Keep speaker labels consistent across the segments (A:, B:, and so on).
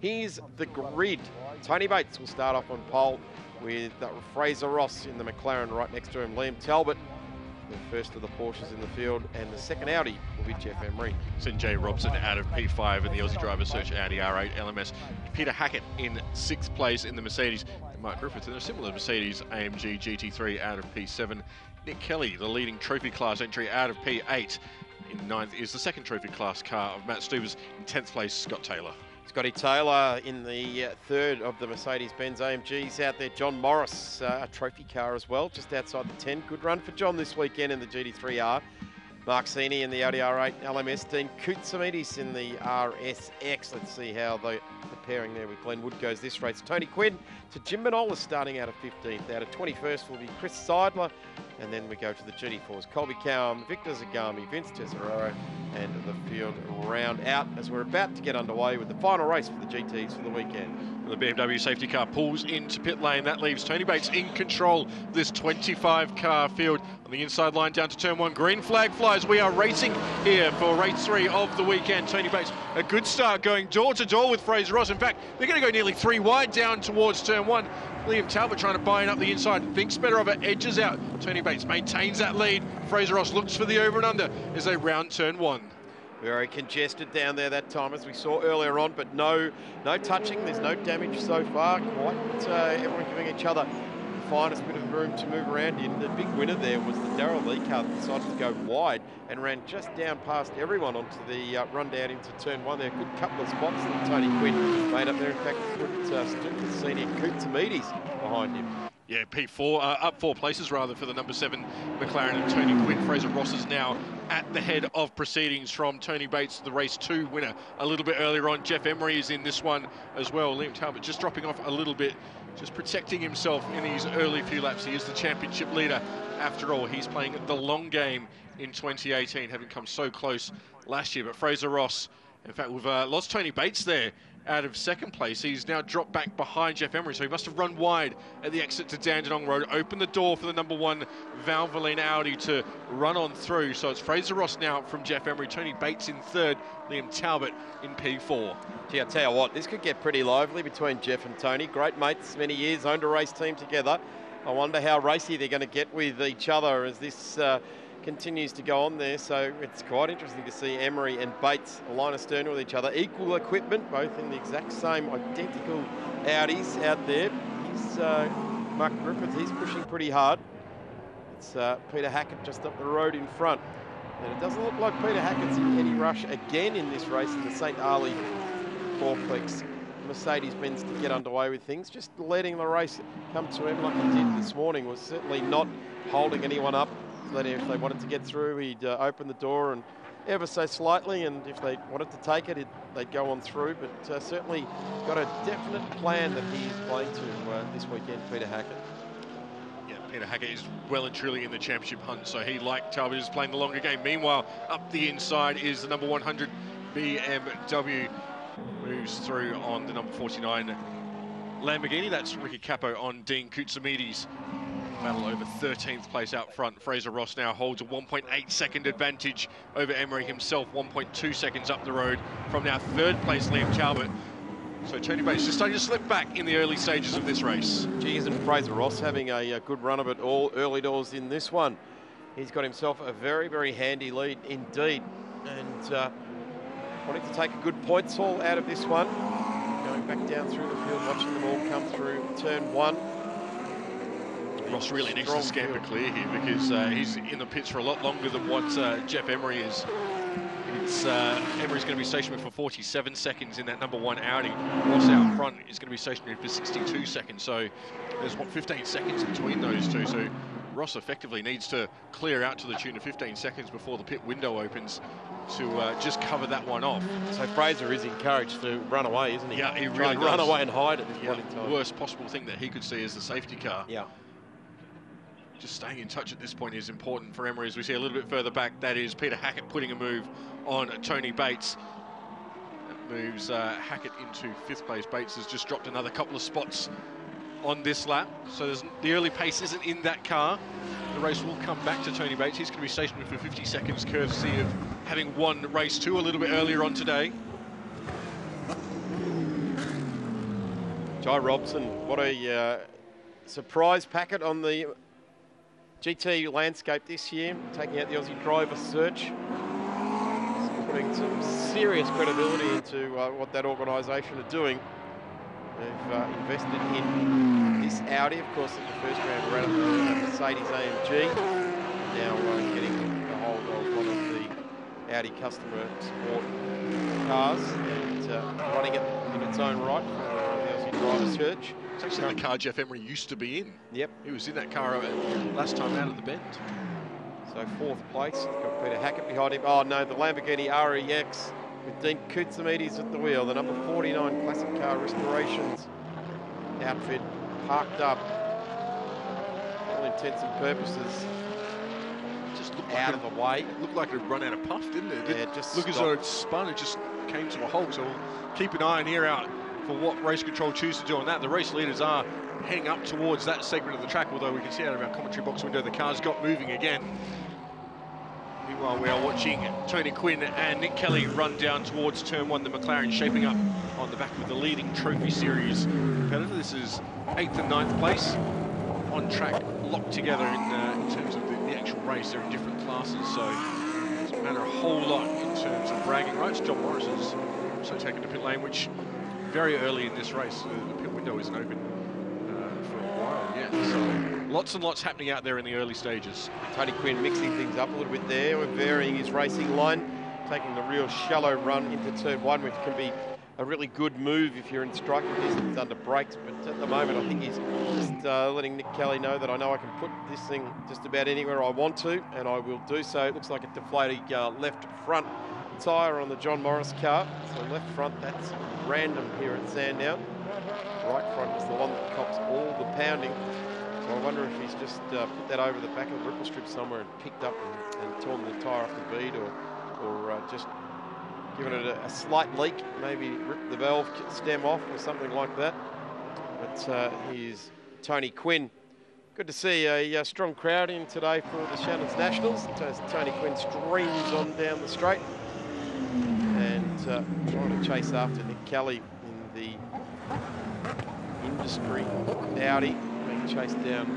A: Here's the grid. Tony Bates will start off on pole with Fraser Ross in the McLaren right next to him. Liam Talbot, the first of the Porsches in the field, and the second Audi will be Jeff Emery.
B: St J Robson out of P5 in the Aussie Driver Search Audi R8 LMS. Peter Hackett in 6th place in the Mercedes. And Mark Griffith in a similar Mercedes AMG GT3 out of P7. Nick Kelly, the leading trophy class entry, out of P8. In 9th is the second trophy class car of Matt Stubers. In 10th place, Scott Taylor.
A: Scotty Taylor in the third of the Mercedes-Benz AMGs out there. John Morris, a trophy car as well, just outside the 10. Good run for John this weekend in the GT3R. Mark Sini in the Audi R8 LMS. Dean Koutsamidis in the RSX. Let's see how the pairing there with Glenn Wood goes this race. Tony Quinn to Jim Manola starting out of 15th. Out of 21st will be Chris Seidler. And then we go to the GT4s. Colby Cowan, Victor Zagami, Vince Tesoro, and the field round out as we're about to get underway with the final race for the GTs for the weekend.
B: The BMW safety car pulls into pit lane. That leaves Tony Bates in control of this 25-car field. On the inside line down to turn 1. Green flag flies. We are racing here for race 3 of the weekend. Tony Bates, a good start going door to door with Fraser Ross. In fact, they're going to go nearly 3 wide down towards turn 1. Liam Talbot trying to bind up the inside, thinks better of it, edges out. Tony Bates maintains that lead. Fraser Ross looks for the over and under as they round turn 1.
A: Very congested down there that time, as we saw earlier on, but no touching. There's no damage so far. Quite everyone giving each other the finest bit of room to move around in. The big winner there was the Darrell Lee car that decided to go wide and ran just down past everyone onto the run down into turn 1 there. A good couple of spots that Tony Quinn made up there. In fact, put Stuart Senior Koutsamidis behind him.
B: Yeah, P4, up 4 places rather for the number 7 McLaren and Tony Quinn. Fraser Ross is now at the head of proceedings from Tony Bates, the race 2 winner. A little bit earlier on, Jeff Emery is in this one as well. Liam Talbot just dropping off a little bit, just protecting himself in these early few laps. He is the championship leader. After all, he's playing the long game in 2018, having come so close last year. But Fraser Ross, in fact, we've lost Tony Bates there out of 2nd place. He's now dropped back behind Jeff Emery, so he must have run wide at the exit to Dandenong Road, opened the door for the number 1 Valvoline Audi to run on through. So it's Fraser Ross now from Jeff Emery, Tony Bates in 3rd, Liam Talbot in P4.
A: Gee, I'll tell you what, this could get pretty lively between Jeff and Tony. Great mates, many years, owned a race team together. I wonder how racy they're going to get with each other as this continues to go on there, so it's quite interesting to see Emery and Bates line astern with each other. Equal equipment, both in the exact same identical Audis out there. He's Mark Griffith, he's pushing pretty hard. It's Peter Hackett just up the road in front. And it doesn't look like Peter Hackett's in any rush again in this race in the St. Ali fourplex Mercedes-Benz to get underway with things. Just letting the race come to him like he did this morning, was certainly not holding anyone up. That if they wanted to get through, he'd open the door and ever so slightly, and if they wanted to take it, they'd go on through. But certainly got a definite plan that he's playing to this weekend, Peter Hackett.
B: Yeah, Peter Hackett is well and truly in the championship hunt, so he, like Talbot, is playing the longer game. Meanwhile, up the inside is the number 100 BMW. Moves through on the number 49 Lamborghini. That's Ricky Capo on Dean Koutsamidis. Battle over 13th place out front. Fraser Ross now holds a 1.8-second advantage over Emery himself, 1.2 seconds up the road from now 3rd place Liam Talbot. So Tony Bates just starting to slip back in the early stages of this race.
A: Gee, isn't Fraser Ross having a good run of it all early doors in this one? He's got himself a very, very handy lead indeed. And wanting to take a good points haul out of this one. Going back down through the field, watching them all come through turn 1.
B: Ross really needs to scamper clear here because he's in the pits for a lot longer than what Jeff Emery is. Emery's going to be stationary for 47 seconds in that number 1 Audi. Ross out front is going to be stationary for 62 seconds. So there's, 15 seconds between those two. So Ross effectively needs to clear out to the tune of 15 seconds before the pit window opens to just cover that one off.
A: So Fraser is encouraged to run away, isn't he?
B: Yeah, he really does.
A: Run away and hide at this point in time.
B: The worst possible thing that he could see is the safety car.
A: Yeah.
B: Just staying in touch at this point is important for Emery. As we see a little bit further back, that is Peter Hackett putting a move on Tony Bates. That moves Hackett into 5th place. Bates has just dropped another couple of spots on this lap, so the early pace isn't in that car. The race will come back to Tony Bates. He's going to be stationary for 50 seconds, courtesy of having won race 2 a little bit earlier on today.
A: Jai Robson, what a surprise packet on the GT landscape this year, taking out the Aussie driver search. Putting some serious credibility into what that organisation are doing. They've invested in this Audi, of course, in the first round ran the Mercedes AMG. Now getting a hold of one of the Audi customer support cars and running it in its own right for the Aussie driver search.
B: It's actually the car Jeff Emery used to be in.
A: Yep.
B: He was in that car last time out of the bend.
A: So 4th place, got Peter Hackett behind him. Oh no, the Lamborghini REX with Dean Koutsamides at the wheel. The number 49 classic car restorations outfit parked up. All intents and purposes,
B: Just looked
A: out
B: like
A: of the way.
B: It looked like it had run out of puff, didn't it?
A: Yeah, it just
B: looked as though it spun. It just came to a halt. So we'll keep an eye and ear out for what race control choose to do on that. The race leaders are heading up towards that segment of the track, although we can see out of our commentary box window the cars got moving again. Meanwhile, we are watching Tony Quinn and Nick Kelly run down towards turn 1. The McLaren shaping up on the back of the leading Trophy Series competitor. This is 8th and 9th place. On track, locked together in terms of the actual race. They're in different classes, so it doesn't matter a whole lot in terms of bragging rights. John Morris has also taken to pit lane, which very early in this race, the pit window isn't open for a while yet. So lots and lots happening out there in the early stages.
A: Tony Quinn mixing things up a little bit there, with varying his racing line, taking the real shallow run into turn 1, which can be a really good move if you're in striking distance under brakes. But at the moment, I think he's just letting Nick Kelly know that I know I can put this thing just about anywhere I want to, and I will do so. It looks like a deflated left front tyre on the John Morris car. So left front, that's random here at Sandown. Right front is the one that cops all the pounding. So I wonder if he's just put that over the back of the ripple strip somewhere and picked up and torn the tyre off the bead, or just given it a slight leak, maybe ripped the valve stem off or something like that. But here's Tony Quinn. Good to see a strong crowd in today for the Shannons Nationals as Tony Quinn streams on down the straight and trying to chase after Nick Kelly in the industry Audi, being chased down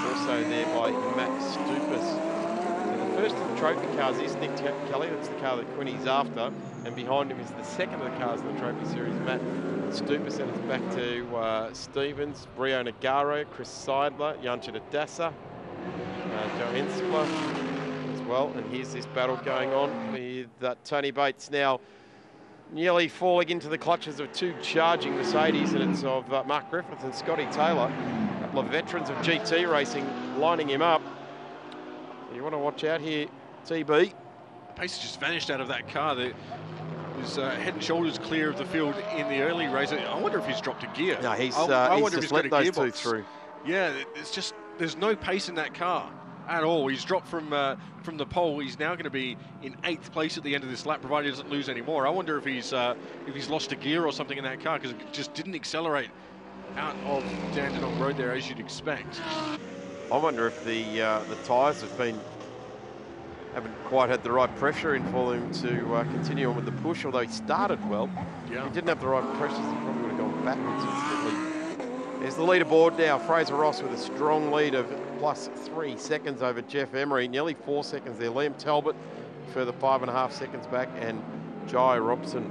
A: also there by Matt Stupas. So the first of the trophy cars is Nick Kelly, that's the car that Quinny's after, and behind him is the second of the cars in the trophy series, Matt Stupas, and it's back to Stevens, Rio Nagaro, Chris Seidler, Janchita Dassa, Joe Hensler as well. And here's this battle going on with Tony Bates now nearly falling into the clutches of two charging Mercedes, and it's of Mark Griffith and Scotty Taylor, a couple of veterans of GT racing lining him up. So you want to watch out here, TB.
B: The pace just vanished out of that car. That was head and shoulders clear of the field in the early race. I wonder if he's dropped a gear.
A: No, he's just let those two through.
B: Yeah, it's just there's no pace in that car at all. He's dropped from the pole. He's now going to be in 8th place at the end of this lap, provided he doesn't lose any more. I wonder if he's lost a gear or something in that car, because it just didn't accelerate out of Dandenong Road there as you'd expect.
A: I wonder if the tyres haven't quite had the right pressure in for him to continue on with the push, although he started well.
B: Yeah.
A: If he didn't have the right pressures, he probably would have gone backwards instantly. There's the leaderboard now. Fraser Ross with a strong lead of plus 3 seconds over Jeff Emery, nearly 4 seconds there. Liam Talbot further 5.5 seconds back, and Jai Robson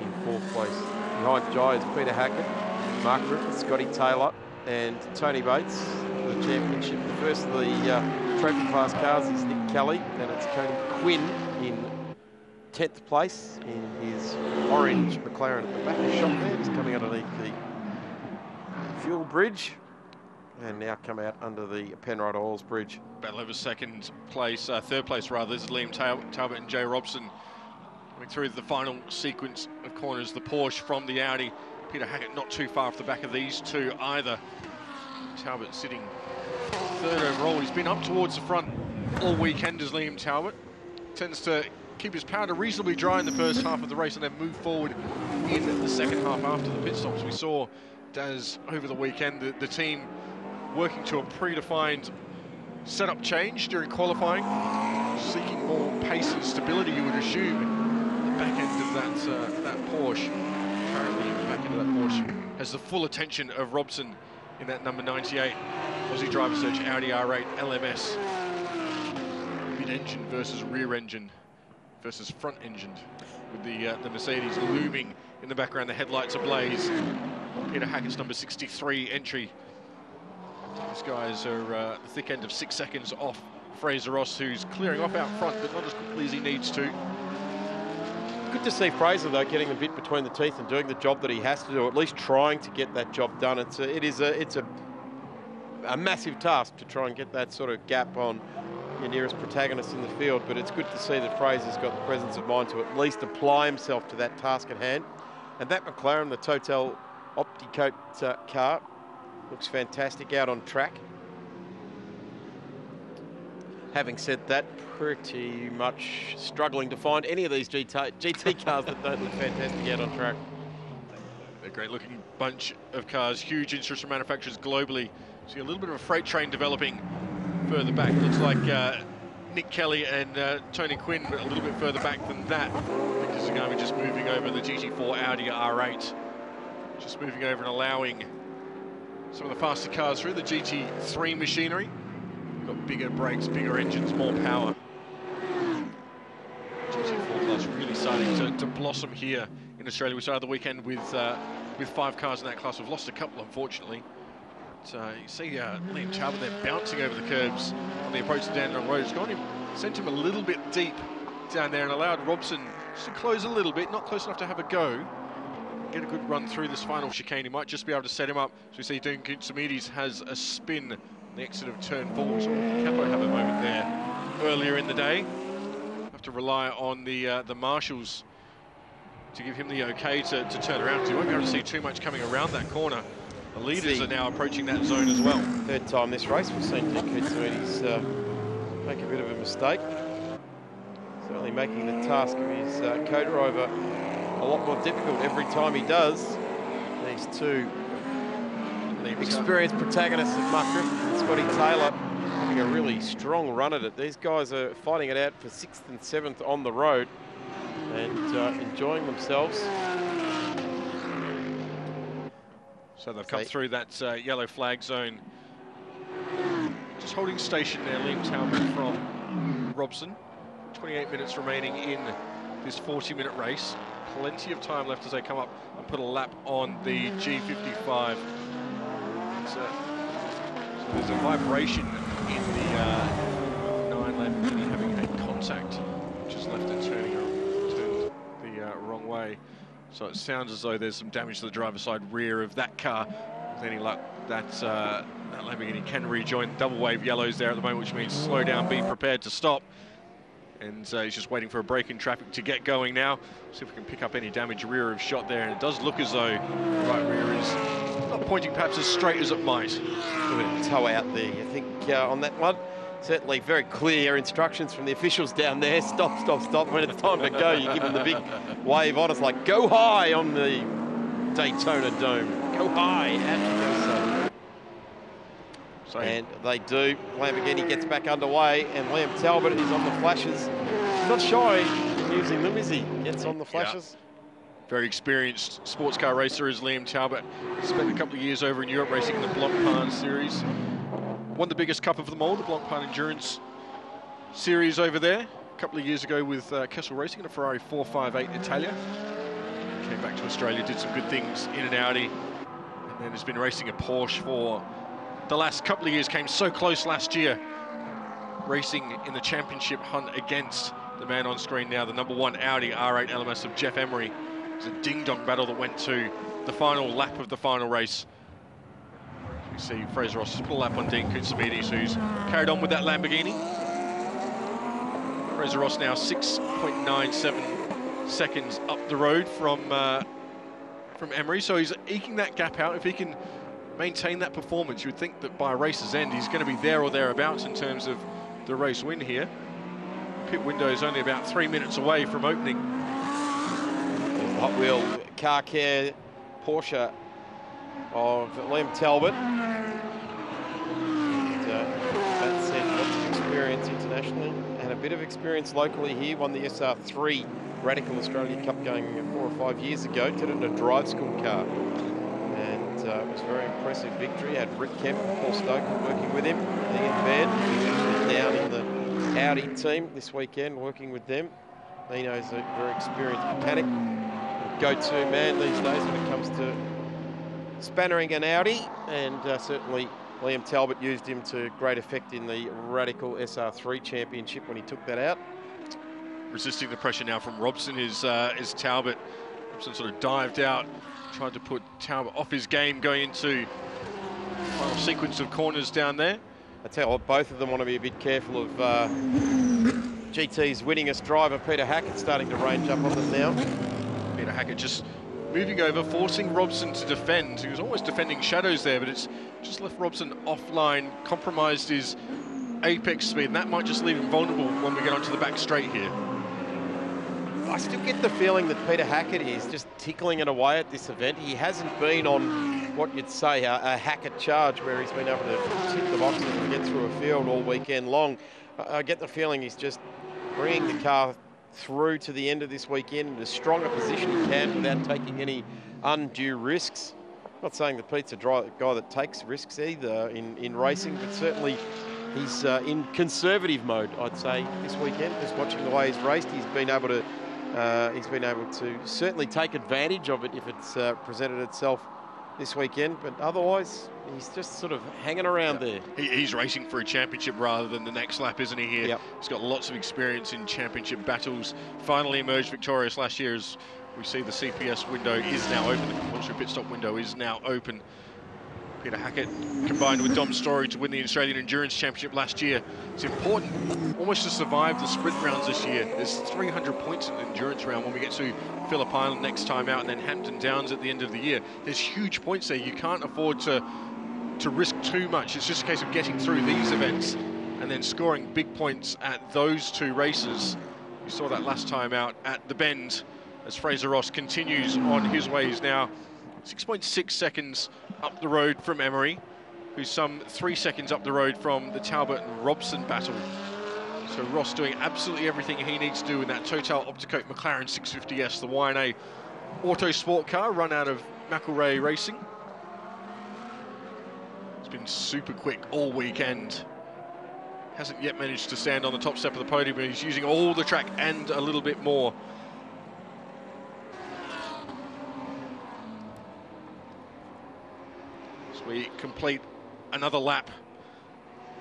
A: in 4th place. Behind Jai is Peter Hackett, Mark Griffith, Scotty Taylor, and Tony Bates for the championship. The first of the trophy class cars is Nick Kelly, then it's Tony Quinn in 10th place in his orange McLaren at the back of the shop there, just coming underneath the fuel bridge, and now come out under the Penrite Oils bridge.
B: Battle over third place rather. This is Liam Talbot and Jay Robson coming through the final sequence of corners. The Porsche from the Audi. Peter Hackett not too far off the back of these two either. Talbot sitting 3rd overall. He's been up towards the front all weekend as Liam Talbot. Tends to keep his powder reasonably dry in the first half of the race and then move forward in the second half after the pit stops. We saw Daz over the weekend, the team working to a predefined setup change during qualifying, seeking more pace and stability, you would assume, at the back end of that Porsche. Currently, the back end of that Porsche has the full attention of Robson in that number 98 Aussie driver search Audi R8 LMS. Mid-engine versus rear-engine versus front-engined, with the Mercedes looming in the background, the headlights ablaze. Peter Hackett's number 63 entry. These guys are the thick end of 6 seconds off Fraser Ross, who's clearing off out front, but not as quickly as he needs to.
A: Good to see Fraser, though, getting the bit between the teeth and doing the job that he has to do, at least trying to get that job done. It's a massive task to try and get that sort of gap on your nearest protagonist in the field, but it's good to see that Fraser's got the presence of mind to at least apply himself to that task at hand. And that McLaren, the Total Opticoat car, looks fantastic out on track. Having said that, pretty much struggling to find any of these GT cars that don't look fantastic out on track.
B: A great looking bunch of cars, huge interest from manufacturers globally. See a little bit of a freight train developing further back. Looks like Nick Kelly and Tony Quinn a little bit further back than that, because they're going to be just moving over the GT4 Audi R8. Just moving over and allowing some of the faster cars through the GT3 machinery. Got bigger brakes, bigger engines, more power. GT4 class really starting to blossom here in Australia. We started the weekend with 5 cars in that class. We've lost a couple, unfortunately. But, you see Liam Talbot there bouncing over the curbs on the approach to Sandown Road. It's sent him a little bit deep down there and allowed Robson just to close a little bit, not close enough to have a go. Get a good run through this final chicane. He might just be able to set him up. So we see Dean Koutsoumides has a spin on the exit of turn 4. We saw Capo have a moment there earlier in the day. Have to rely on the marshals to give him the okay to turn around. So you won't be able to see too much coming around that corner. The leaders are now approaching that zone as well.
A: Third time this race we've seen Dean Koutsoumides make a bit of a mistake. Certainly making the task of his co-driver a lot more difficult every time he does. These two experienced protagonists of Mark Griffith and Scotty Taylor having a really strong run at it. These guys are fighting it out for 6th and 7th on the road and enjoying themselves.
B: So they've come through that yellow flag zone. Just holding station there, Liam Talbot from Robson. 28 minutes remaining in this 40-minute race. Plenty of time left as they come up and put a lap on the G55. So there's a vibration in the 9 Lamborghini having had contact, which has left it turned the wrong way. So it sounds as though there's some damage to the driver's side rear of that car. With any luck, that Lamborghini can rejoin. Double wave yellows there at the moment, which means slow down, be prepared to stop. And he's just waiting for a break in traffic to get going now. See if we can pick up any damage rear of shot there. And it does look as though the right rear is not pointing perhaps as straight as it might.
A: A bit of toe out there, I think, on that one. Certainly very clear instructions from the officials down there. Stop, stop, stop. When it's time to go, you give them the big wave on. It's like, go high on the Daytona Dome. Go high. And they do. Lamborghini gets back underway, and Liam Talbot is on the flashes. He's not shy in using them, is he? Gets on the flashes.
B: Yeah. Very experienced sports car racer is Liam Talbot. Spent a couple of years over in Europe racing in the Blancpain series. Won the biggest cup of them all, the Blancpain Endurance series over there. A couple of years ago with Kessel Racing in a Ferrari 458 Italia. Came back to Australia, did some good things in an Audi, and then has been racing a Porsche for the last couple of years. Came so close last year, racing in the championship hunt against the man on screen now, the #1 Audi R8 LMS of Jeff Emery. It was a ding-dong battle that went to the final lap of the final race. You see Fraser Ross just put a lap on Dean Koutsoumides, who's carried on with that Lamborghini. Fraser Ross now 6.97 seconds up the road from Emery, so he's eking that gap out. If he can maintain that performance, you would think that by a race's end he's going to be there or thereabouts in terms of the race win here. Pit window is only about 3 minutes away from opening.
A: Hot wheel car care Porsche of Liam Talbot. And, that said, lots of experience internationally and a bit of experience locally here. Won the SR3 Radical Australia Cup going 4 or 5 years ago. Did it in a drive school car. And very impressive victory. Had Rick Kemp and Paul Stoker working with him. Ian Baird, who's actually down in the Audi team this weekend, working with them. Nino's a very experienced mechanic, go-to man these days when it comes to spannering an Audi, and certainly Liam Talbot used him to great effect in the Radical SR3 Championship when he took that out.
B: Resisting the pressure now from Robson is Talbot. Robson sort of dived out, tried to put Talbot off his game going into the final sequence of corners down there.
A: I tell you what, both of them want to be a bit careful of GT's winningest driver, Peter Hackett, starting to range up on them now.
B: Peter Hackett just moving over, forcing Robson to defend. He was almost defending Shadows there, but it's just left Robson offline, compromised his apex speed, and that might just leave him vulnerable when we get onto the back straight here.
A: I still get the feeling that Peter Hackett is just tickling it away at this event. He hasn't been on what you'd say a Hackett charge, where he's been able to tick the boxes and get through a field all weekend long. I get the feeling he's just bringing the car through to the end of this weekend in as strong a position he can without taking any undue risks. I'm not saying that Pete's a guy that takes risks either in racing, but certainly he's in conservative mode, I'd say, this weekend. Just watching the way he's raced, he's been able to certainly take advantage of it if it's presented itself this weekend, but otherwise he's just sort of hanging around there.
B: He's racing for a championship rather than the next lap, isn't he, here?
A: Yep.
B: He's got lots of experience in championship battles. Finally emerged victorious last year, as we see the CPS window is now open, the compulsory pit stop window is now open. Peter Hackett combined with Dom Story to win the Australian Endurance Championship last year. It's important almost to survive the sprint rounds this year. There's 300 points in the endurance round when we get to Phillip Island next time out, and then Hampton Downs at the end of the year. There's huge points there. You can't afford to risk too much. It's just a case of getting through these events and then scoring big points at those two races. We saw that last time out at the Bend as Fraser Ross continues on his ways now. 6.6 seconds up the road from Emery, who's some 3 seconds up the road from the Talbot and Robson battle. So Ross doing absolutely everything he needs to do in that Total Opticoat McLaren 650S, the Y&A auto sport car run out of McElrea Racing. It's been super quick all weekend. Hasn't yet managed to stand on the top step of the podium, but he's using all the track and a little bit more. We complete another lap.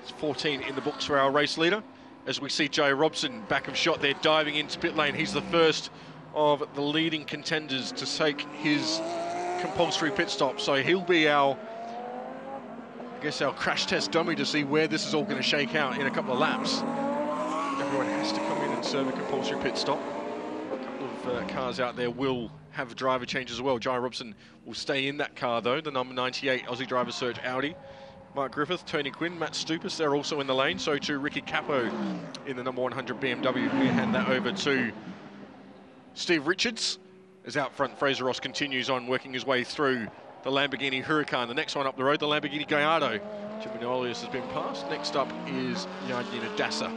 B: It's 14 in the books for our race leader. As we see Joe Robson back of shot there, diving into pit lane. He's the first of the leading contenders to take his compulsory pit stop. So he'll be our crash test dummy to see where this is all going to shake out in a couple of laps. Everyone has to come in and serve a compulsory pit stop. A couple of cars out there will have driver changes as well. Jai Robson will stay in that car though, the number 98 Aussie Driver Search Audi. Mark Griffith, Tony Quinn, Matt Stupas, they're also in the lane. So too Ricky Capo in the number 100 BMW. We hand that over to Steve Richards. As out front, Fraser Ross continues on working his way through the Lamborghini Huracan. The next one up the road, the Lamborghini Gallardo. Jim Manolius has been passed. Next up is Yardina Dassa,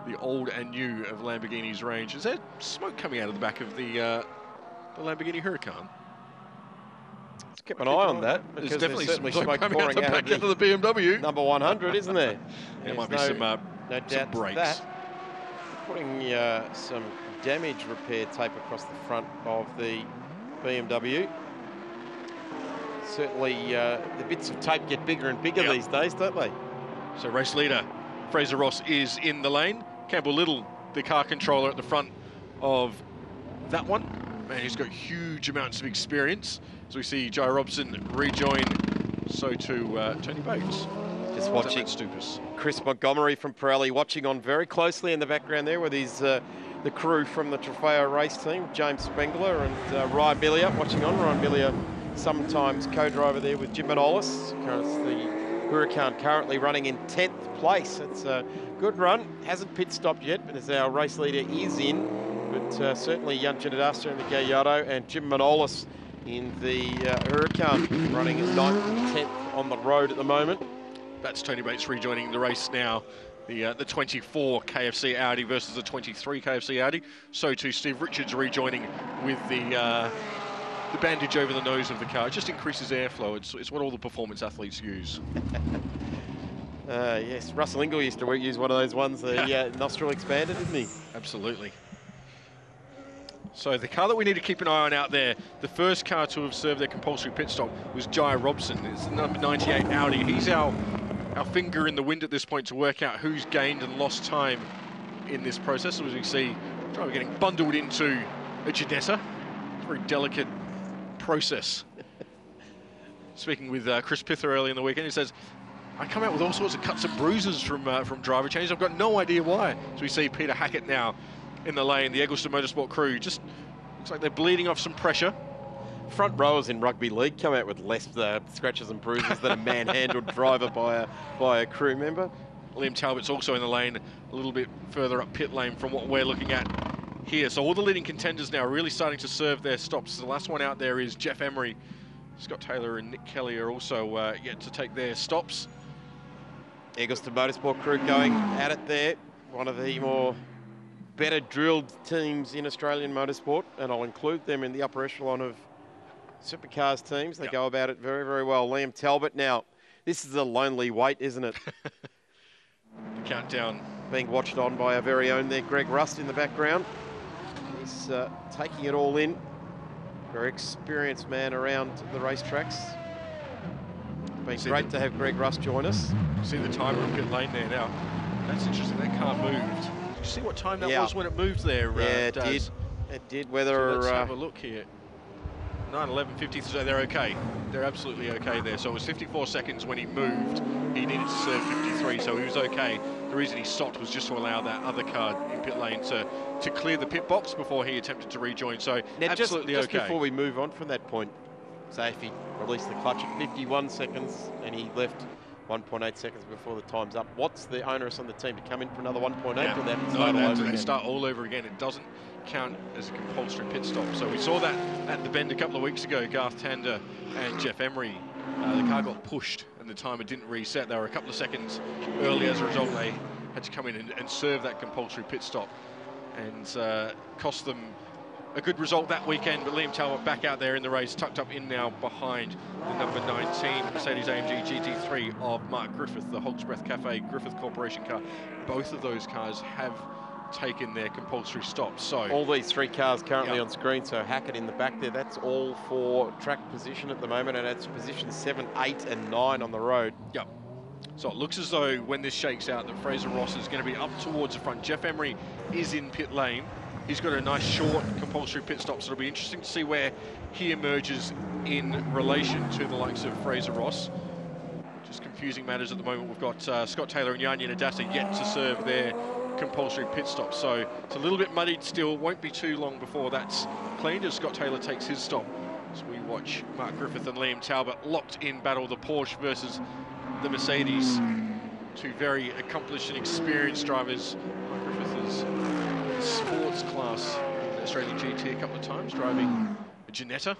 B: the old and new of Lamborghini's range. Is there smoke coming out of the back of the Lamborghini Huracan?
A: Let's keep an eye on that, because there's definitely certainly smoke pouring out
B: of the BMW.
A: Number 100, isn't there?
B: There might be some brakes.
A: That. Putting some damage repair tape across the front of the BMW. Certainly the bits of tape get bigger and bigger these days, don't they?
B: So race leader Fraser Ross is in the lane. Campbell Little, the car controller at the front of that one. Man, he's got huge amounts of experience. As we see Jai Robson rejoin, so too Tony Bates.
A: Just watching
B: Stupas.
A: Chris Montgomery from Pirelli watching on very closely in the background there with his the crew from the Trofeo race team, James Spengler and Ryan Billier watching on. Ryan Billier sometimes co-driver there with Jim Manolis. The Huracan currently running in 10th place. It's a good run. Hasn't pit stopped yet, but as our race leader is in. But certainly Jan Ginadasta in the Gallardo and Jim Manolis in the Huracan running at 9th and 10th on the road at the moment.
B: That's Tony Bates rejoining the race now. The 24 KFC Audi versus the 23 KFC Audi. So too Steve Richards rejoining with the the bandage over the nose of the car. It just increases airflow. It's what all the performance athletes use.
A: Yes, Russell Ingall used to use one of those ones, the nostril expander, didn't he?
B: Absolutely. So the car that we need to keep an eye on out there, the first car to have served their compulsory pit stop was Jai Robson. It's the number 98 Audi. He's our finger in the wind at this point to work out who's gained and lost time in this process. As we see, driver getting bundled into a Ginetta. It's a very delicate process. Speaking with Chris Pither early in the weekend, he says, I come out with all sorts of cuts and bruises from driver changes. I've got no idea why. So we see Peter Hackett now in the lane. The Eggleston Motorsport crew just looks like they're bleeding off some pressure.
A: Front rowers in rugby league come out with less scratches and bruises than a manhandled driver by a crew member.
B: Liam Talbot's also in the lane, a little bit further up pit lane from what we're looking at here. So all the leading contenders now really starting to serve their stops. The last one out there is Jeff Emery. Scott Taylor and Nick Kelly are also yet to take their stops.
A: Eggleston Motorsport crew going at it there. One of the better drilled teams in Australian motorsport, and I'll include them in the upper echelon of supercars teams. They go about it very, very well. Liam Talbot now. This is a lonely wait, isn't it?
B: The countdown.
A: Being watched on by our very own there, Greg Rust in the background. He's taking it all in. Very experienced man around the racetracks. Been great to have Greg Rust join us.
B: See the timer in pit lane there now. That's interesting, that car moved. Did you see what time that was when it moved there?
A: Yeah, it did. It did. Whether
B: so let's have a look here. 9:11:50, so they're okay. They're absolutely okay there. So it was 54 seconds when he moved. He needed to serve 53, so he was okay. The reason he stopped was just to allow that other car in pit lane to clear the pit box before he attempted to rejoin. So
A: now,
B: absolutely
A: just
B: okay.
A: Before we move on from that point, say if he released the clutch at 51 seconds and he left 1.8 seconds before the time's up, what's the onus on the team to come in for another 1.8?
B: They start all over again. It doesn't count as a compulsory pit stop. So we saw that at the bend a couple of weeks ago. Garth Tander and Jeff Emery, the car got pushed and the timer didn't reset. They were a couple of seconds early. As a result, they had to come in and serve that compulsory pit stop, and cost them a good result that weekend. But Liam Talbot back out there in the race, tucked up in now behind the number 19 Mercedes-AMG GT3 of Mark Griffith, the Hog's Breath Cafe Griffith Corporation car. Both of those cars have taken their compulsory stops. So
A: all these three cars currently on screen, so Hackett in the back there, that's all for track position at the moment, and it's position 7, 8 and 9 on the road.
B: Yep. So it looks as though when this shakes out that Fraser Ross is going to be up towards the front. Jeff Emery is in pit lane. He's got a nice short compulsory pit stop, so it'll be interesting to see where he emerges in relation to the likes of Fraser Ross. Just confusing matters at the moment. We've got Scott Taylor and Janja Nadata yet to serve their compulsory pit stop, so it's a little bit muddied still. Won't be too long before that's cleaned as Scott Taylor takes his stop. So we watch Mark Griffith and Liam Talbot locked in battle, the Porsche versus the Mercedes. Two very accomplished and experienced drivers. Mark Griffith is sports class in Australian GT a couple of times, driving a Ginetta,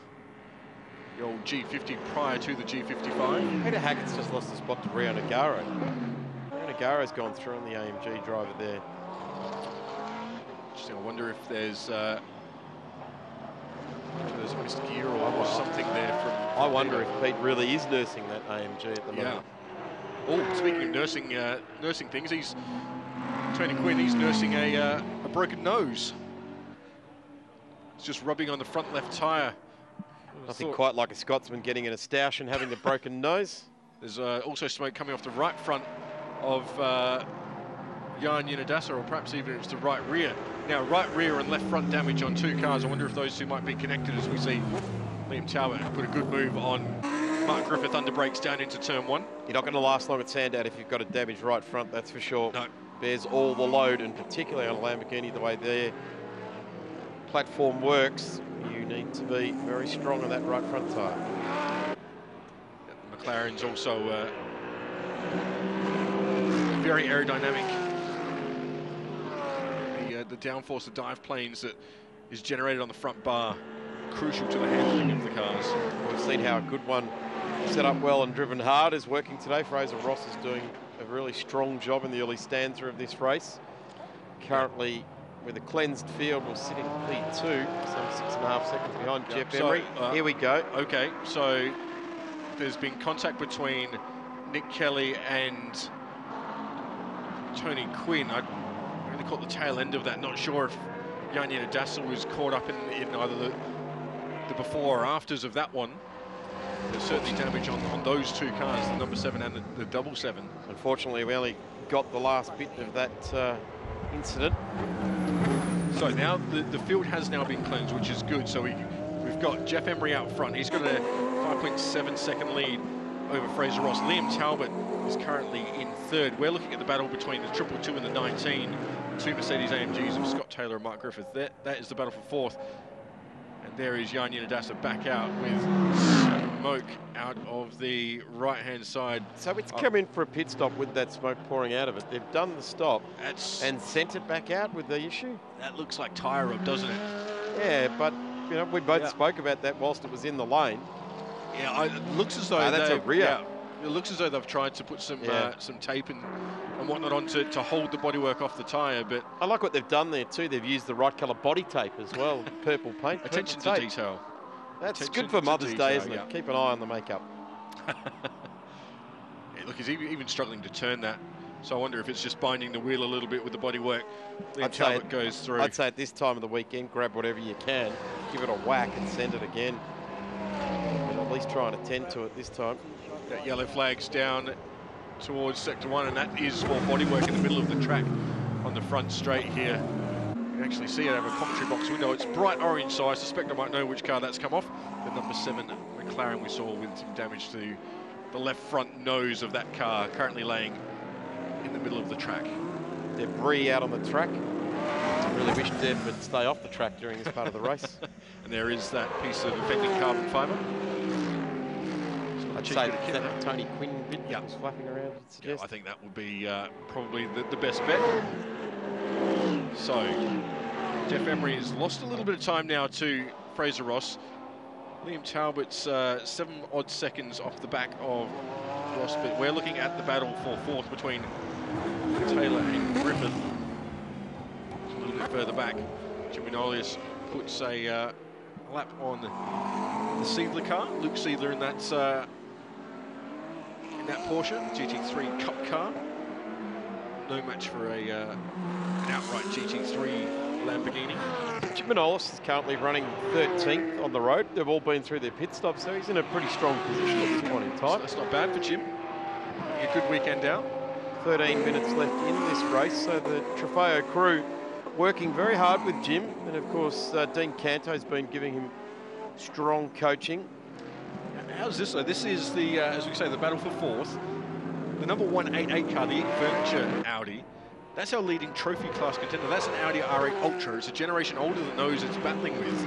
B: the old G50 prior to the G55.
A: Peter Hackett's just lost the spot to Rio Nagaro. Rio Nagaro's gone through on the AMG driver there.
B: Interesting. I wonder if there's a missed gear or something there from...
A: I wonder if Pete really is nursing that AMG at the moment.
B: Oh, speaking of nursing things, Tony Quinn, he's nursing a broken nose. It's just rubbing on the front left tyre.
A: Nothing quite like a Scotsman getting in a stoush and having the broken nose.
B: There's also smoke coming off the right front of Janja Nadata, or perhaps even it's the right rear. Now, right rear and left front damage on two cars. I wonder if those two might be connected, as we see Liam Talbot put a good move on Mark Griffith under brakes down into turn one.
A: You're not going to last long at Sandown if you've got a damaged right front, that's for sure.
B: No.
A: Bears all the load, and particularly on a Lamborghini, the way their platform works, you need to be very strong on that right front tyre.
B: The McLaren's also very aerodynamic. The downforce of dive planes that is generated on the front bar, crucial to the handling of the cars.
A: We've seen how a good one set up well and driven hard is working today. Fraser Ross is doing a really strong job in the early stanza of this race. Currently with a cleansed field, we're sitting P2, some 6.5 seconds behind Jeff Emery. Here we go.
B: Okay, so there's been contact between Nick Kelly and Tony Quinn. I really caught the tail end of that. Not sure if Yanni Nadassa was caught up in either the before or afters of that one. There's certainly damage on those two cars, the number 7 and the double 7.
A: Unfortunately, we only got the last bit of that incident.
B: So now the field has now been cleansed, which is good. So we've got Jeff Emery out front. He's got a 5.7 second lead over Fraser Ross. Liam Talbot is currently in third. We're looking at the battle between the 222 and the 19. Two Mercedes AMGs of Scott Taylor and Mark Griffith. That is the battle for fourth. And there is Yanni Nadassa back out with smoke out of the right-hand side.
A: So it's come in for a pit stop with that smoke pouring out of it. They've done the stop and sent it back out with the issue.
B: That looks like tyre rub, doesn't it?
A: Yeah, but you know, we both spoke about that whilst it was in the lane.
B: Yeah, it looks as though
A: that's a rear.
B: Yeah, it looks as though they've tried to put some tape and whatnot on to hold the bodywork off the tyre, but
A: I like what they've done there too. They've used the right colour body tape as well, purple paint.
B: Attention to detail.
A: That's good for Mother's Day, isn't it? Keep an eye on the makeup.
B: Yeah, look, he's even struggling to turn that. So I wonder if it's just binding the wheel a little bit with the bodywork. Then Talbot goes through.
A: I'd say at this time of the weekend, grab whatever you can, give it a whack and send it again. And at least try and attend to it this time.
B: That yellow flag's down towards Sector 1, and that is for bodywork in the middle of the track on the front straight here. You can actually see it out of a commentary box window. It's bright orange, so I suspect I might know which car that's come off. The number 7 McLaren we saw with some damage to the left front nose of that car, currently laying in the middle of the track.
A: Debris out on the track. Really wish Deb would stay off the track during this part of the race.
B: And there is that piece of offending carbon fibre.
A: I'd say that Tony Quinn bit was flapping around.
B: Yeah, I think that would be probably the best bet. So, Jeff Emery has lost a little bit of time now to Fraser Ross. Liam Talbot's 7 odd seconds off the back of Ross, but we're looking at the battle for fourth between Taylor and Griffith. A little bit further back, Jimmy Nolius puts a lap on the Seidler car. Luke Seidler in that Porsche GT3 Cup car. No match for an outright GT3 Lamborghini.
A: Jim Manolis is currently running 13th on the road. They've all been through their pit stops, so he's in a pretty strong position at this point in time.
B: So that's not bad for Jim. A good weekend out.
A: 13 minutes left in this race, so the Trofeo crew working very hard with Jim, and of course Dean Canto's been giving him strong coaching.
B: How's this though? This is the, as we say, the battle for fourth. The number 188 car, the Eat Furniture Audi. That's our leading trophy class contender. That's an Audi R8 Ultra. It's a generation older than those it's battling with.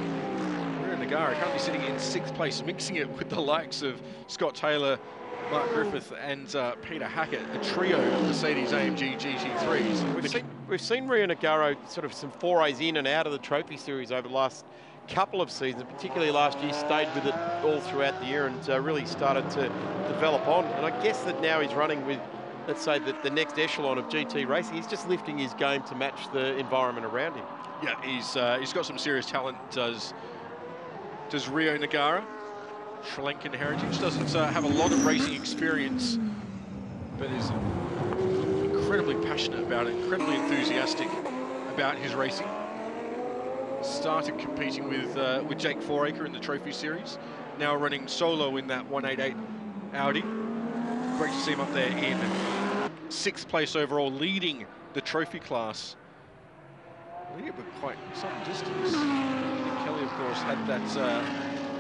B: We're in Nagara, currently sitting in 6th place, mixing it with the likes of Scott Taylor, Mark Griffith and Peter Hackett, a trio of Mercedes AMG GT3s.
A: We've seen Rio Nagaro sort of some forays in and out of the trophy series over the last couple of seasons, particularly last year, stayed with it all throughout the year and really started to develop on. And I guess that now he's running with, let's say, the next echelon of GT racing. He's just lifting his game to match the environment around him.
B: Yeah, he's got some serious talent, does Rio Nagara. Sri Lankan heritage, doesn't have a lot of racing experience, but is incredibly passionate about it, incredibly enthusiastic about his racing. Started competing with Jake Foraker in the Trophy Series, now running solo in that 188 Audi. Great to see him up there in 6th place overall, leading the trophy class. Leading it with quite some distance. Kelly, of course, had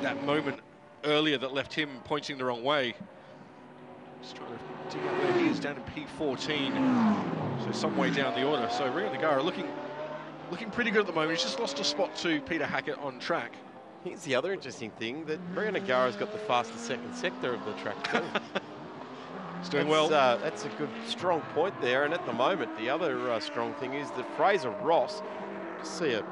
B: that moment earlier that left him pointing the wrong way. Just trying to dig out where he is, down in P14, so some way down the order. So Rio Nagara looking pretty good at the moment. He's just lost a spot to Peter Hackett on track.
A: Here's the other interesting thing, that Rio Nagara's got the fastest second sector of the track too.
B: He's doing well.
A: That's a good, strong point there. And at the moment, the other strong thing is that Fraser Ross, just see a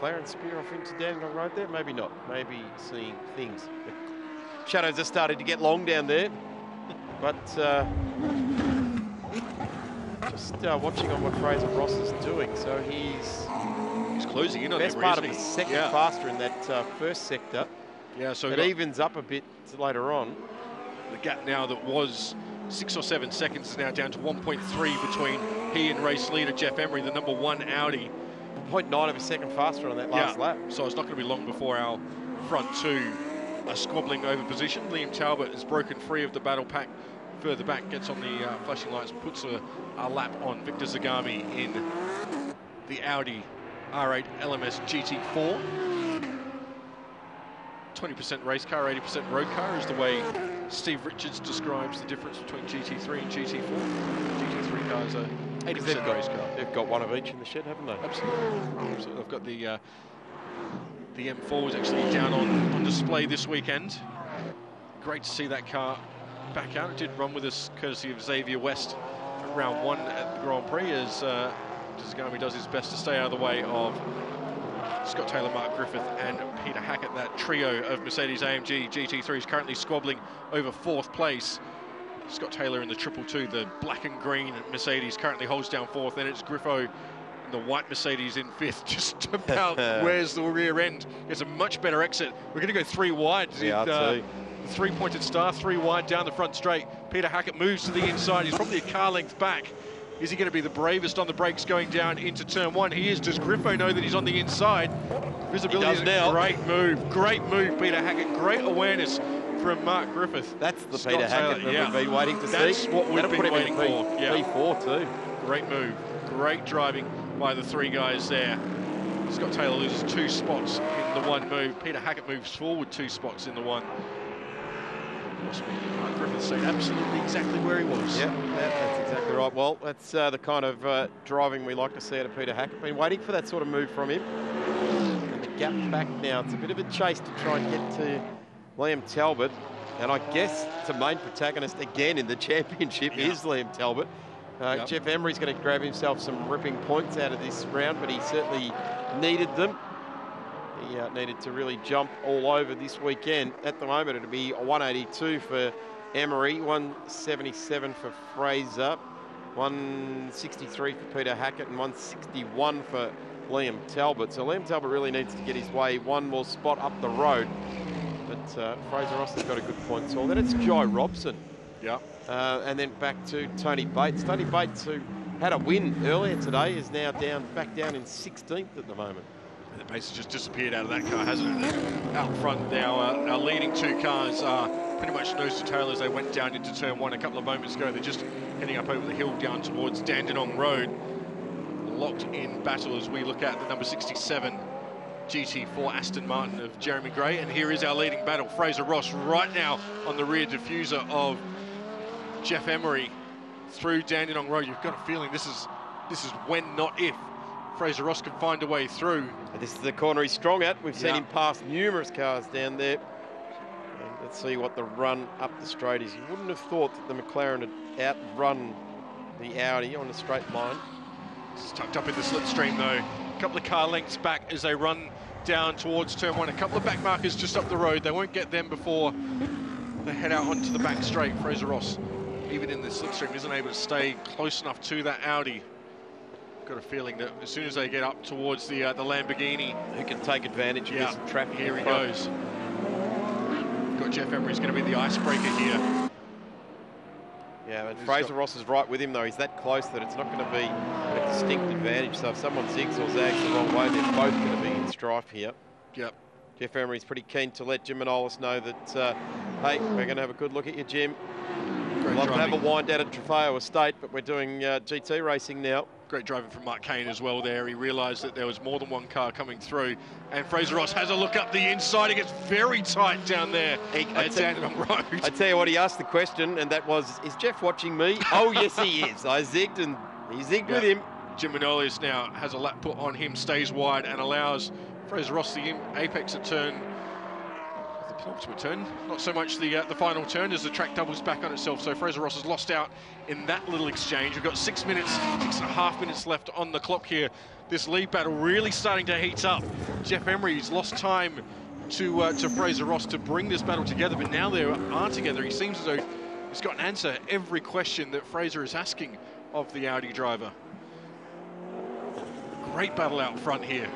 A: McLaren spear off into Dandenong Road there? Maybe not. Maybe seeing things. The shadows are starting to get long down there. But Just watching on what Fraser Ross is doing. So he's
B: closing in on
A: best
B: Emery,
A: part of his second faster in that first sector.
B: Yeah, so
A: it evens up a bit later on.
B: The gap now that was 6 or 7 seconds is now down to 1.3 between he and race leader Jeff Emery, the number 1 Audi.
A: 0.9 of a second faster on that last lap.
B: So it's not going to be long before our front two are squabbling over position. Liam Talbot has broken free of the battle pack further back, gets on the flashing lights, puts a lap on Victor Zagami in the Audi R8 LMS GT4. 20% race car, 80% road car is the way Steve Richards describes the difference between GT3 and GT4. GT3 cars are 80% race car.
A: They've got one of each in the shed, haven't they?
B: Absolutely. They've got the M4 was actually down on display this weekend. Great to see that car back out. It did run with us courtesy of Xavier West at round 1 at the Grand Prix, as Zagami does his best to stay out of the way of Scott Taylor, Mark Griffith and Peter Hackett. That trio of Mercedes-AMG GT3s currently squabbling over 4th place. Scott Taylor in the 222, the black and green Mercedes, currently holds down 4th. Then it's Griffo in the white Mercedes in 5th, just about where's the rear end. It's a much better exit. We're going to go 3 wide.
A: Yeah,
B: the 3-pointed star, 3 wide down the front straight. Peter Hackett moves to the inside. He's probably a car length back. Is he going to be the bravest on the brakes going down into turn 1? He is. Does Griffo know that he's on the inside? Visibility is a great move. Great move, Peter Hackett. Great awareness from Mark Griffith.
A: That's the Scott Peter Hackett that we've been waiting to see.
B: That's what we've been waiting for.
A: P4 too.
B: Great move. Great driving by the 3 guys there. Scott Taylor loses 2 spots in the 1 move. Peter Hackett moves forward 2 spots in the 1. Mark Griffith stayed absolutely exactly where he was.
A: Yeah, that's exactly right. Well, that's the kind of driving we like to see out of Peter Hackett. Been waiting for that sort of move from him. And the gap back now. It's a bit of a chase to try and get to Liam Talbot. And I guess the main protagonist again in the championship is Liam Talbot. Jeff Emery's going to grab himself some ripping points out of this round, but he certainly needed them. He needed to really jump all over this weekend. At the moment, it'll be 182 for Emery, 177 for Fraser, 163 for Peter Hackett, and 161 for Liam Talbot. So Liam Talbot really needs to get his way one more spot up the road. But Fraser Ross has got a good point haul. Then it's Jai Robson.
B: Yeah.
A: And then back to Tony Bates. Tony Bates, who had a win earlier today, is now back down in 16th at the moment.
B: The pace has just disappeared out of that car, hasn't it? Out front now, our leading 2 cars are pretty much nose to tail as they went down into turn 1 a couple of moments ago. They're just heading up over the hill down towards Dandenong Road. Locked in battle as we look at the number 67 GT4 Aston Martin of Jeremy Gray. And here is our leading battle. Fraser Ross right now on the rear diffuser of Jeff Emery through Dandenong Road. You've got a feeling this is when, not if, Fraser Ross can find a way through.
A: And this is the corner he's strong at. We've seen him pass numerous cars down there. And let's see what the run up the straight is. You wouldn't have thought that the McLaren had outrun the Audi on a straight line.
B: It's tucked up in the slipstream though. A couple of car lengths back as they run down towards turn 1. A couple of back markers just up the road. They won't get them before they head out onto the back straight. Fraser Ross, even in the slipstream, isn't able to stay close enough to that Audi. Got a feeling that as soon as they get up towards the Lamborghini,
A: who can take advantage of this traffic.
B: Here he goes. Got Jeff Emery's going to be the icebreaker here.
A: Yeah, and Fraser Ross is right with him though. He's that close that it's not going to be a distinct advantage. So if someone zigs or zags the wrong way, they're both going to be in strife here.
B: Yep.
A: Jeff Emery's pretty keen to let Jim Manolis know that, hey, we're going to have a good look at you, Jim. We'd love to have a wind out at Trofeo Estate, but we're doing GT racing now.
B: Great driving from Mark Kane as well there. He realised that there was more than one car coming through. And Fraser Ross has a look up the inside. It gets very tight down there at Dandenong Road.
A: I tell you what, he asked the question, and that was, is Jeff watching me? Oh, yes, he is. I zigged, and he zigged with him.
B: Jim Manolis now has a lap put on him, stays wide, and allows Fraser Ross the apex at turn. The penultimate turn, not so much the final turn as the track doubles back on itself. So Fraser Ross has lost out in that little exchange. We've got 6 minutes, 6.5 minutes left on the clock here. This lead battle really starting to heat up. Jeff Emery's lost time to Fraser Ross to bring this battle together, but now they are together. He seems as though he's got an answer every question that Fraser is asking of the Audi driver. Great battle out front here.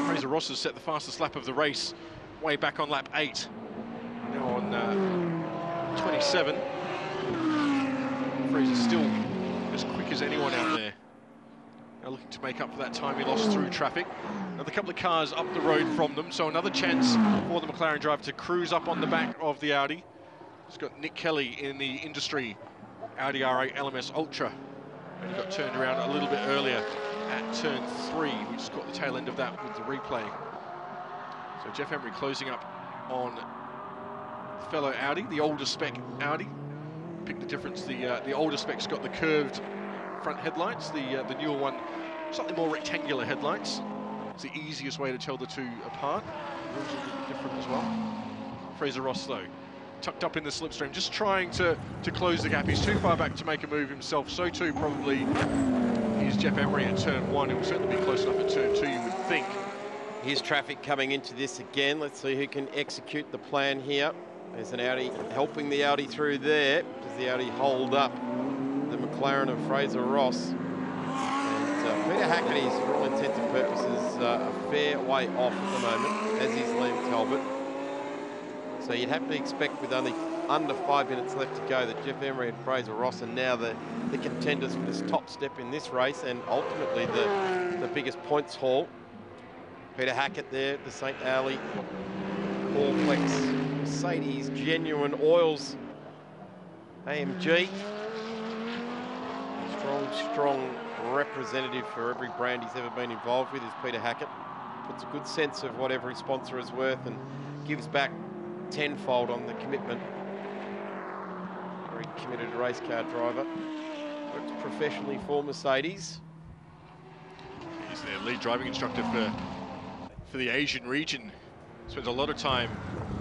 B: Fraser Ross has set the fastest lap of the race way back on lap 8. Now on 27. Fraser's still as quick as anyone out there. Now looking to make up for that time he lost through traffic. Another couple of cars up the road from them, so another chance for the McLaren driver to cruise up on the back of the Audi. He's got Nick Kelly in the industry Audi R8 LMS Ultra, and he got turned around a little bit earlier at turn 3. We just caught the tail end of that with the replay. So Jeff Emery closing up on fellow Audi, the older spec Audi. Pick the difference, the older spec's got the curved front headlights, the newer one slightly more rectangular headlights. It's the easiest way to tell the two apart. The wheels are a bit different as well. Fraser Ross though, tucked up in the slipstream, just trying to close the gap. He's too far back to make a move himself. So too probably is Jeff Emery at turn 1. It will certainly be close enough at turn 2, you would think.
A: Here's traffic coming into this again. Let's see who can execute the plan here. There's an Audi helping the Audi through there. Does the Audi hold up the McLaren of Fraser Ross? And Peter Hackett is, for all intents and purposes, a fair way off at the moment, as is Liam Talbot. So you'd have to expect, with only under 5 minutes left to go, that Jeff Emery and Fraser Ross are now the contenders for this top step in this race, and ultimately the biggest points haul. Peter Hackett there, the St. Ali Allplex Mercedes Genuine Oils AMG. Strong representative for every brand he's ever been involved with is Peter Hackett. Puts a good sense of what every sponsor is worth and gives back tenfold on the commitment. Very committed race car driver. Works professionally for Mercedes.
B: He's their lead driving instructor for the Asian region. Spends a lot of time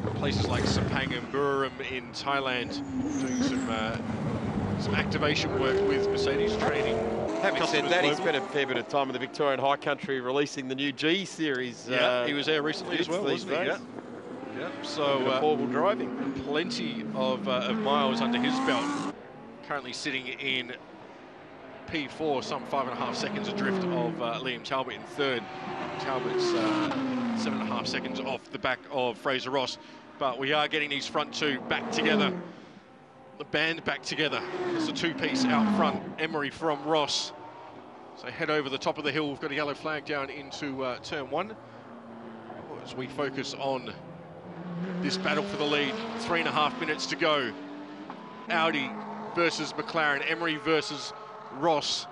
B: in places like Sepang and Buriram in Thailand doing some activation work with Mercedes training.
A: Having said that, he spent a fair bit of time in the Victorian High Country releasing the new G series.
B: Yeah, he was there recently as well, wasn't he? Yeah. So
A: four-wheel driving.
B: Plenty of miles under his belt. Currently sitting in P4, some 5.5 seconds adrift of Liam Talbot in third. Talbot's 7.5 seconds off the back of Fraser Ross. But we are getting these front two back together. The band back together. It's a two-piece out front. Emery from Ross. So head over the top of the hill. We've got a yellow flag down into turn 1. As we focus on this battle for the lead. 3.5 minutes to go. Audi versus McLaren. Emery versus Ross.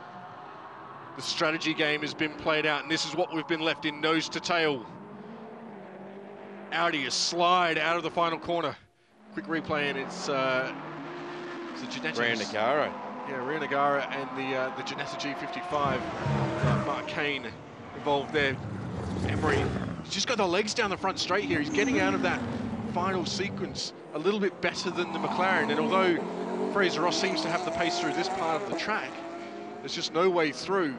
B: The strategy game has been played out, and this is what we've been left in, nose to tail. Audi is slide out of the final corner. Quick replay, and it's the Ginetta.
A: Ria Nagara.
B: Yeah, Ria Nagara and the Ginetta G55. Mark Kane involved there. Emery, he's just got the legs down the front straight here. He's getting out of that final sequence a little bit better than the McLaren, and although Fraser Ross seems to have the pace through this part of the track, there's just no way through.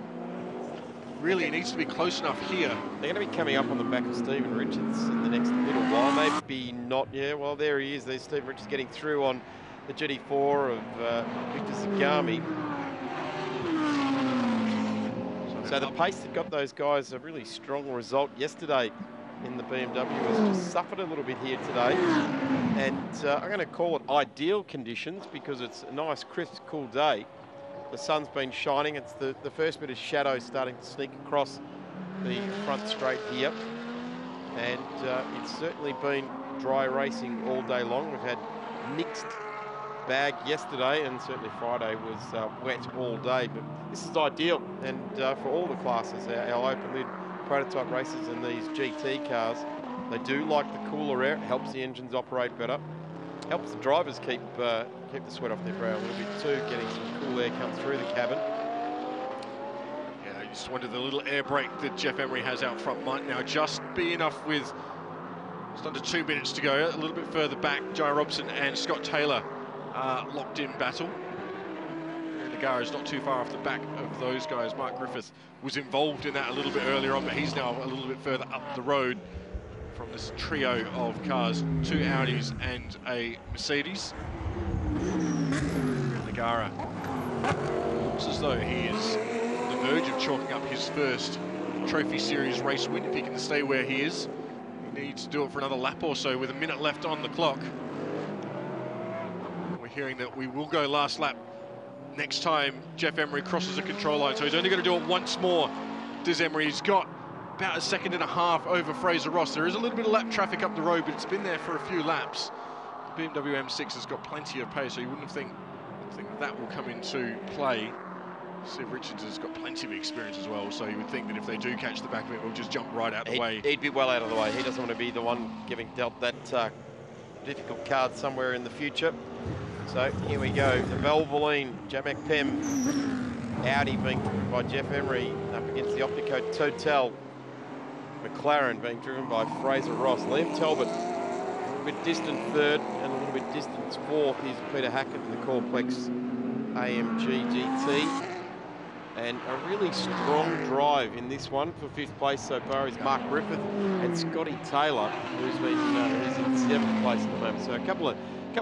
B: Really, it needs to be close enough here.
A: They're going to be coming up on the back of Stephen Richards in the next little while. Maybe not. Yeah, well, there he is. There's Stephen Richards getting through on the GT4 of Victor Zagami. So the pace that got those guys a really strong result yesterday in the BMW has just suffered a little bit here today. And I'm going to call it ideal conditions because it's a nice, crisp, cool day. The sun's been shining. It's the first bit of shadow starting to sneak across the front straight here. And it's certainly been dry racing all day long. We've had mixed bag yesterday, and certainly Friday was wet all day. But this is ideal, and for all the classes, our open lid prototype races and these GT cars, they do like the cooler air. It helps the engines operate better. Helps the drivers keep the sweat off their brow a little bit too, getting some cool air come through the cabin.
B: Yeah, I just wonder the little air brake that Jeff Emery has out front might now just be enough with just under 2 minutes to go. A little bit further back, Jai Robson and Scott Taylor locked in battle. Nagara is not too far off the back of those guys. Mark Griffith was involved in that a little bit earlier on, but he's now a little bit further up the road from this trio of cars, 2 Audis and a Mercedes. Nagara. Looks as though he is on the verge of chalking up his first Trophy Series race win if he can stay where he is. He needs to do it for another lap or so with a minute left on the clock. We're hearing that we will go last lap next time Jeff Emery crosses the control line, so he's only going to do it once more. Des Emery, he's got about a second and a half over Fraser Ross. There is a little bit of lap traffic up the road, but it's been there for a few laps. The BMW M6 has got plenty of pace, so you wouldn't think that will come into play. Steve Richards has got plenty of experience as well, so you would think that if they do catch the back of it, we'll just jump right out of the way.
A: He'd be well out of the way. He doesn't want to be the one getting dealt that difficult card somewhere in the future. So here we go, the Valvoline Jamek Pem Audi being driven by Jeff Emery up against the Optico Total McLaren being driven by Fraser Ross. Liam Talbot a little bit distant third and a little bit distant fourth. Here's Peter Hackett in the Corplex AMG GT. And a really strong drive in this one for fifth place so far is Mark Griffith and Scotty Taylor, who's in seventh place at the moment. So a couple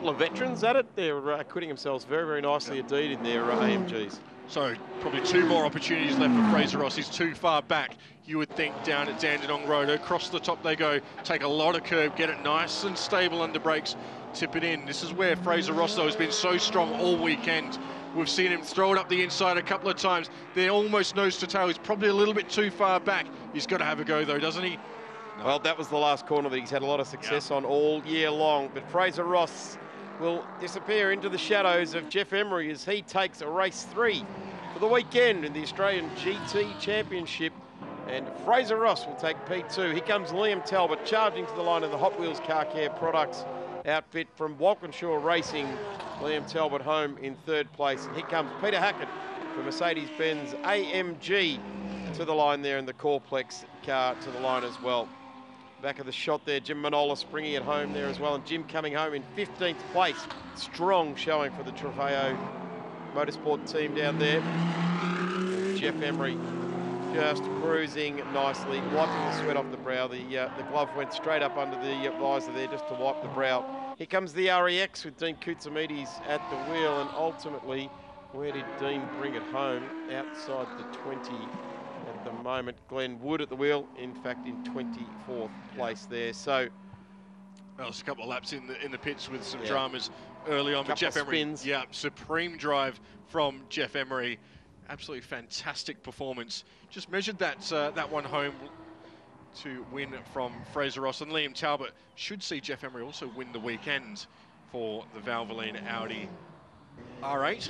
A: of veterans at it. They're acquitting themselves very, very nicely indeed in their AMGs.
B: So probably two more opportunities left for Fraser Ross. He's too far back, you would think, down at Dandenong Road. Across the top they go, take a lot of curb, get it nice and stable under brakes, tip it in. This is where Fraser Ross, though, has been so strong all weekend. We've seen him throw it up the inside a couple of times. They're almost nose to tail. He's probably a little bit too far back. He's got to have a go, though, doesn't he? No.
A: Well, that was the last corner that he's had a lot of success on all year long. But Fraser Ross will disappear into the shadows of Jeff Emery as he takes a race 3 for the weekend in the Australian GT Championship. And Fraser Ross will take P2. Here comes Liam Talbot charging to the line of the Hot Wheels Car Care Products outfit from Walkinshaw Racing. Liam Talbot home in third place. And here comes Peter Hackett for Mercedes-Benz AMG to the line there in the Corplex car to the line as well. Back of the shot there, Jim Manolis bringing it home there as well. And Jim coming home in 15th place. Strong showing for the Trofeo Motorsport team down there. And Jeff Emery just cruising nicely, wiping the sweat off the brow. The glove went straight up under the visor there just to wipe the brow. Here comes the REX with Dean Koutsamides at the wheel, and ultimately, where did Dean bring it home? Outside the 20 at the moment. Glenn Wood at the wheel, in fact, in 24th place there. So,
B: well, there's a couple of laps in the pits with some dramas early on, but Jeff Emery, supreme drive from Jeff Emery. Absolutely fantastic performance. Just measured that one home to win from Fraser Ross, and Liam Talbot should see Jeff Emery also win the weekend for the Valvoline Audi R8.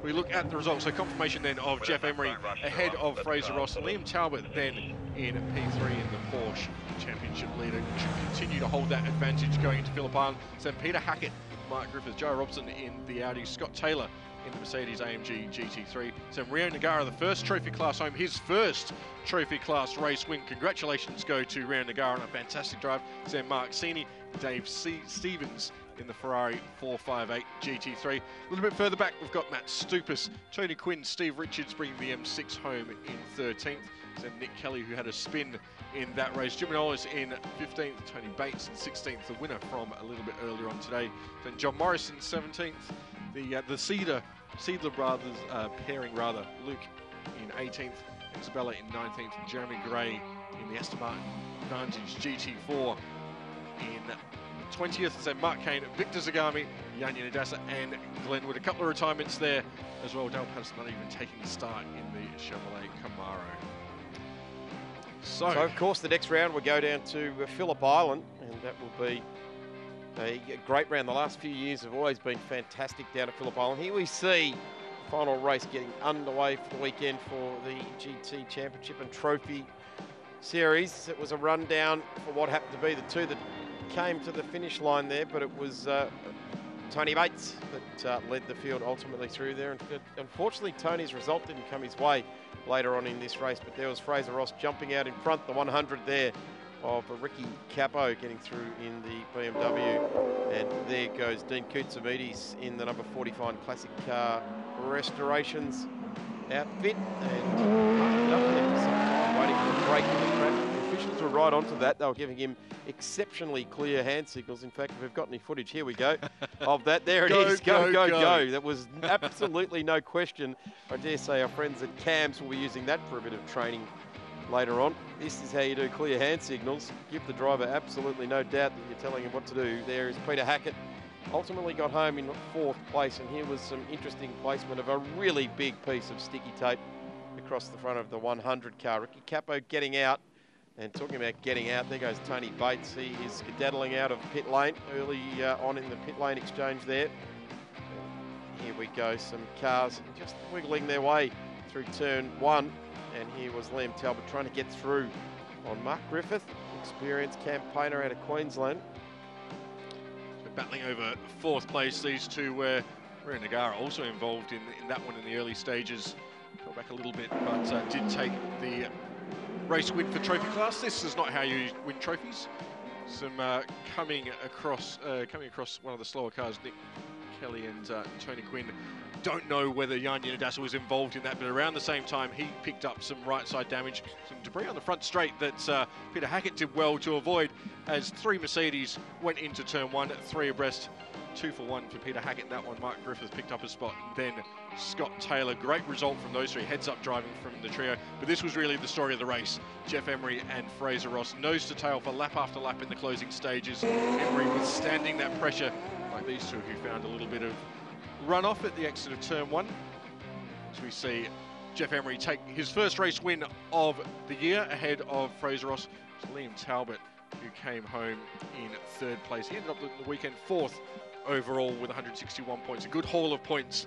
B: We look at the results, so confirmation then of Jeff Emery ahead of Fraser Ross, and Liam Talbot then in P3 in the Porsche Championship leader. Should continue to hold that advantage going into Phillip Island. So Peter Hackett, Mark Griffith, Joe Robson in the Audi, Scott Taylor in the Mercedes AMG GT3. So Rio Nagara, the first trophy class home, his first trophy class race win. Congratulations go to Rio Nagara on a fantastic drive. So Mark Sini, Dave Stevens in the Ferrari 458 GT3. A little bit further back, we've got Matt Stupas, Tony Quinn, Steve Richards bringing the M6 home in 13th. So Nick Kelly, who had a spin in that race. Jim Manolis in 15th, Tony Bates in 16th, the winner from a little bit earlier on today. Then John Morris in 17th, the Seidler brothers pairing rather, Luke in 18th, Isabella in 19th, and Jeremy Gray in the Aston Martin Vantage GT4 in 20th. So Mark Kane, Victor Zagami, Yanya Nadasa, and Glenwood. A couple of retirements there as well. Dale Patterson not even taking the start in the Chevrolet Camaro. So
A: of course, the next round will go down to Phillip Island, and that will be a great round. The last few years have always been fantastic down at Phillip Island. Here we see the final race getting underway for the weekend for the GT Championship and Trophy Series. It was a rundown for what happened to be the two that came to the finish line there, but it was Tony Bates that led the field ultimately through there. And unfortunately, Tony's result didn't come his way later on in this race, but there was Fraser Ross jumping out in front, the 100 there of Ricky Capo getting through in the BMW. And there goes Dean Koutsamides in the number 45 Classic Car Restorations outfit. And up there for some time, waiting for a break in the track. The officials are were right onto that. They were giving him exceptionally clear hand signals. In fact, if we've got any footage, here we go, of that. There it is. Go, go, go. That was absolutely no question. I dare say our friends at CAMS will be using that for a bit of training later on. This is how you do clear hand signals. Give the driver absolutely no doubt that you're telling him what to do. There is Peter Hackett. Ultimately got home in 4th place, and here was some interesting placement of a really big piece of sticky tape across the front of the 100 car. Ricky Capo getting out, and talking about getting out, there goes Tony Bates. He is skedaddling out of pit lane early on in the pit lane exchange there. Here we go, some cars just wiggling their way through turn 1, and here was Liam Talbot trying to get through on Mark Griffith, experienced campaigner out of Queensland.
B: Battling over 4th place, these two were Ria Nagara also involved in that one in the early stages. Fell back a little bit, but did take the race win for trophy class. This is not how you win trophies. Some coming across one of the slower cars, Nick Kelly and Tony Quinn. Don't know whether Jan Yenadasa was involved in that, but around the same time he picked up some right side damage, some debris on the front straight that Peter Hackett did well to avoid, as 3 Mercedes went into turn 1, 3 abreast, 2 for 1 for Peter Hackett in that one. Mark Griffith picked up a spot, and then Scott Taylor. Great result from those 3, heads up driving from the trio. But this was really the story of the race. Jeff Emery and Fraser Ross nose to tail for lap after lap in the closing stages. Emery withstanding that pressure, like these two who found a little bit of run off at the exit of turn 1. As we see Jeff Emery take his first race win of the year ahead of Fraser Ross. Liam Talbot, who came home in 3rd place. He ended up the weekend 4th overall with 161 points. A good haul of points